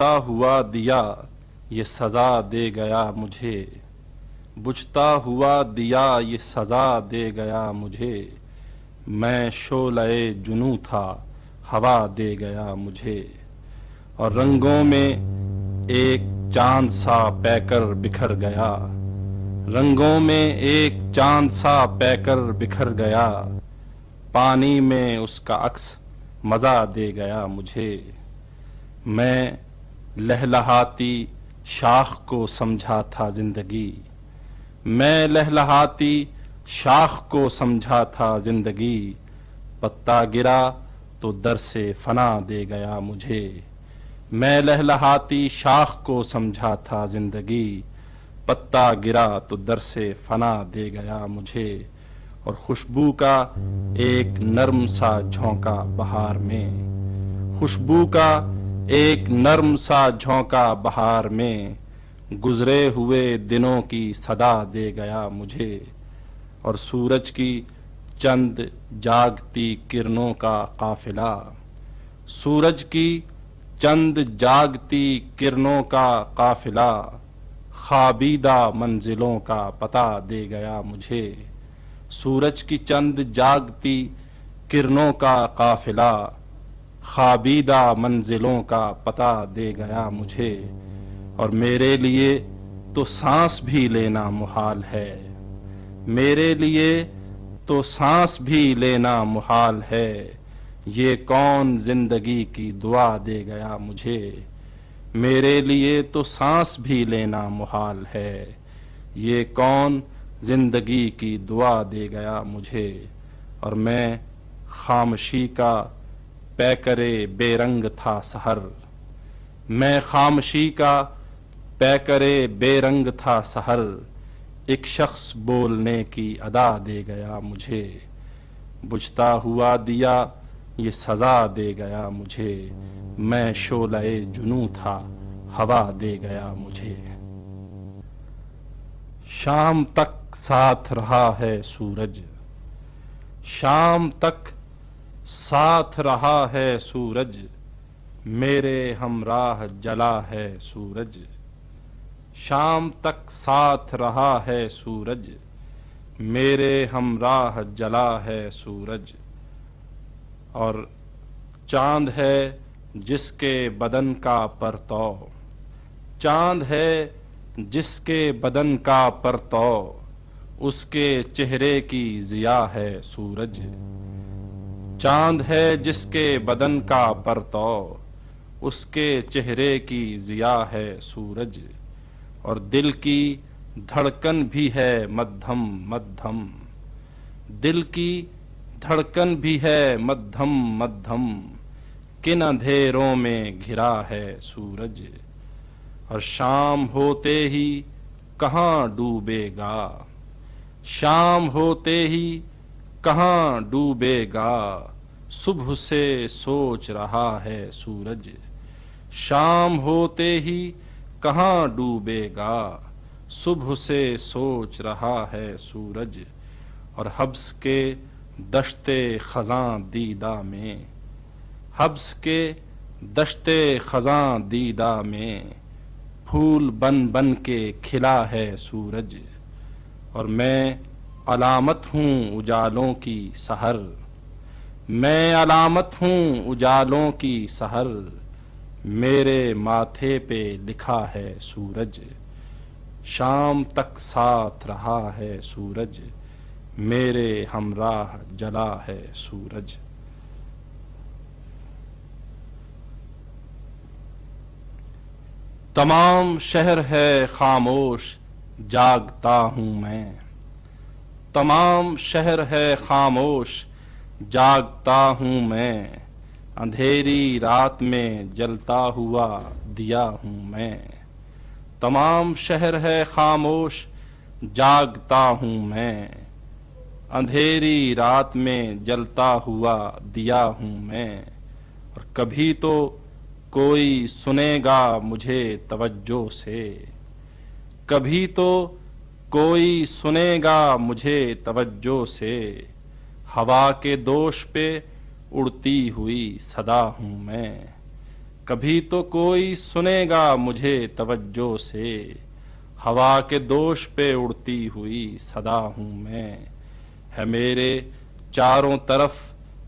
بجھتا ہوا دیا یہ سزا دے گیا مجھے، بجھتا ہوا دیا یہ سزا دے گیا مجھے، میں شعلہ جنوں تھا ہوا دے گیا مجھے، اور رنگوں میں ایک چاند سا پے کر بکھر گیا، رنگوں میں ایک چاند سا پے کر بکھر گیا، پانی میں اس کا عکس مزہ دے گیا مجھے، میں لہلہاتی شاخ کو سمجھا تھا زندگی، میں لہلہاتی شاخ کو سمجھا تھا زندگی، پتا گرا تو در سے فنا دے گیا مجھے، میں لہلہاتی شاخ کو سمجھا تھا زندگی، پتا گرا تو در سے فنا دے گیا مجھے، اور خوشبو کا ایک نرم سا جھونکا بہار میں، خوشبو کا ایک نرم سا جھونکا بہار میں، گزرے ہوئے دنوں کی صدا دے گیا مجھے، اور سورج کی چند جاگتی کرنوں کا قافلہ، سورج کی چند جاگتی کرنوں کا قافلہ، خوابیدہ منزلوں کا پتہ دے گیا مجھے، سورج کی چند جاگتی کرنوں کا قافلہ، خوابیدہ منزلوں کا پتہ دے گیا مجھے، اور میرے لیے تو سانس بھی لینا محال ہے، میرے لیے تو سانس بھی لینا محال ہے، یہ کون زندگی کی دعا دے گیا مجھے، میرے لیے تو سانس بھی لینا محال ہے، یہ کون زندگی کی دعا دے گیا مجھے، اور میں خاموشی کا پیکرے بے رنگ تھا سحر، میں خاموشی کا پیکرے بے رنگ تھا سحر، ایک شخص بولنے کی ادا دے گیا مجھے، بجھتا ہوا دیا یہ سزا دے گیا مجھے، میں شعلہ جنوں تھا ہوا دے گیا مجھے، شام تک ساتھ رہا ہے سورج، شام تک ساتھ رہا ہے سورج، میرے ہمراہ جلا ہے سورج، شام تک ساتھ رہا ہے سورج، میرے ہمراہ جلا ہے سورج، اور چاند ہے جس کے بدن کا پرتو، چاند ہے جس کے بدن کا پرتو، اس کے چہرے کی ضیا ہے سورج، چاند ہے جس کے بدن کا پرتو، اس کے چہرے کی ضیا ہے سورج، اور دل کی دھڑکن بھی ہے مدھم مدھم، دل کی دھڑکن بھی ہے مدھم مدھم، کن اندھیروں میں گھرا ہے سورج، اور شام ہوتے ہی کہاں ڈوبے گا، شام ہوتے ہی کہاں ڈوبے گا، صبح سے سوچ رہا ہے سورج، شام ہوتے ہی کہاں ڈوبے گا، صبح سے سوچ رہا ہے سورج، اور حبس کے دشتے خزاں دیدہ میں، حبس کے دشتے خزاں دیدہ میں، پھول بن بن کے کھلا ہے سورج، اور میں علامت ہوں اجالوں کی سحر، میں علامت ہوں اجالوں کی سحر، میرے ماتھے پہ لکھا ہے سورج، شام تک ساتھ رہا ہے سورج، میرے ہمراہ جلا ہے سورج۔ تمام شہر ہے خاموش جاگتا ہوں میں، تمام شہر ہے خاموش جاگتا ہوں میں، اندھیری رات میں جلتا ہوا دیا ہوں میں، تمام شہر ہے خاموش جاگتا ہوں میں، اندھیری رات میں جلتا ہوا دیا ہوں میں، اور کبھی تو کوئی سنے گا مجھے توجہ سے، کبھی تو کوئی سنے گا مجھے توجہ سے، ہوا کے دوش پہ اڑتی ہوئی صدا ہوں میں، کبھی تو کوئی سنے گا مجھے توجہ سے، ہوا کے دوش پہ اڑتی ہوئی صدا ہوں میں، ہے میرے چاروں طرف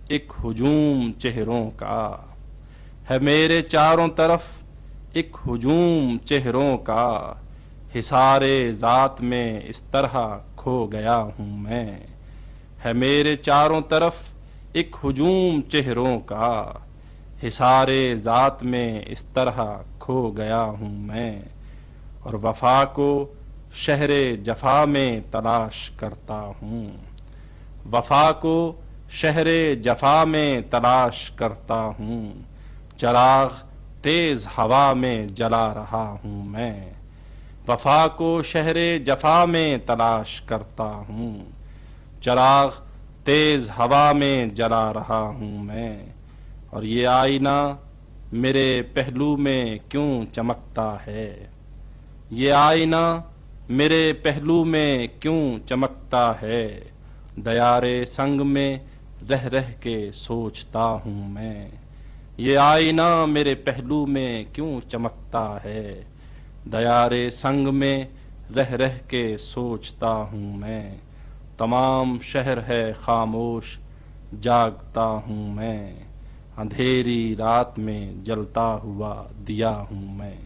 ایک ہجوم چہروں کا، ہے میرے چاروں طرف ایک ہجوم چہروں کا، حصار ذات میں اس طرح کھو گیا ہوں میں، ہے میرے چاروں طرف ایک ہجوم چہروں کا، حصار ذات میں اس طرح کھو گیا ہوں میں، اور وفا کو شہر جفا میں تلاش کرتا ہوں، وفا کو شہر جفا میں تلاش کرتا ہوں، چراغ تیز ہوا میں جلا رہا ہوں میں، وفا کو شہر جفا میں تلاش کرتا ہوں، چراغ تیز ہوا میں جلا رہا ہوں میں، اور یہ آئینہ میرے پہلو میں کیوں چمکتا ہے، یہ آئینہ میرے پہلو میں کیوں چمکتا ہے، دیار سنگ میں رہ رہ کے سوچتا ہوں میں، یہ آئینہ میرے پہلو میں کیوں چمکتا ہے، دیار سنگ میں رہ رہ کے سوچتا ہوں میں، تمام شہر ہے خاموش جاگتا ہوں میں، اندھیری رات میں جلتا ہوا دیا ہوں میں۔